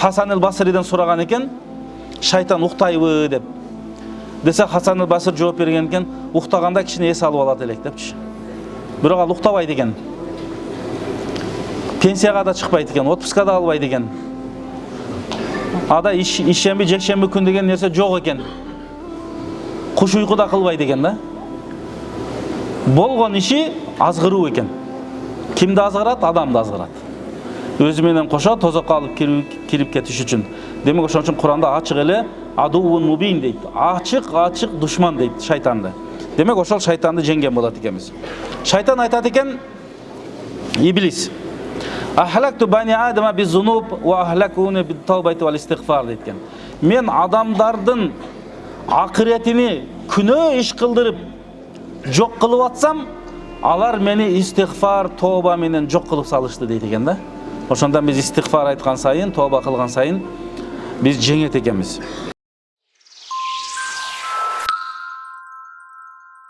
Хасан el-Басриден сураган экен, шайтан уктайбы деп. Десе Хасан el-Басри жооп берген экен, уктаганда кичине эс алып алат элек депчи. Бирок ал уктабайт экен. Пенсияга да чыкпайт экен, отпуска да албайт экен. Ада ишемби, жекшемби күн деген нерсе жок экен. Куш уйку да кылбайт экен да. Болгон иши азгыруу экен. Кимди азгырат? Адамды азгырат. Өзү менен кошо тозокко алып кирип кетиш үчүн. Демек ошон үчүн Куранда ачык эле адуун мубин дейт. Ачык душман дейт шайтанды. Демек ошол шайтанды жеңген болот экенбиз. Шайтан айтат экен, Иблис: "Ахлакту бани адама биз-зунуб ва ахлакуни бит-тавбати вал-истигфар" дейт. Мен адамдардын акыретини күнөө иш кылдырып жок кылып атсам, алар мени истигфар, тооба менен жок кылып салышты дейт экен да. Ошондон биз истигфар айткан сайын, тооба кылган сайын биз жеңет экенбиз.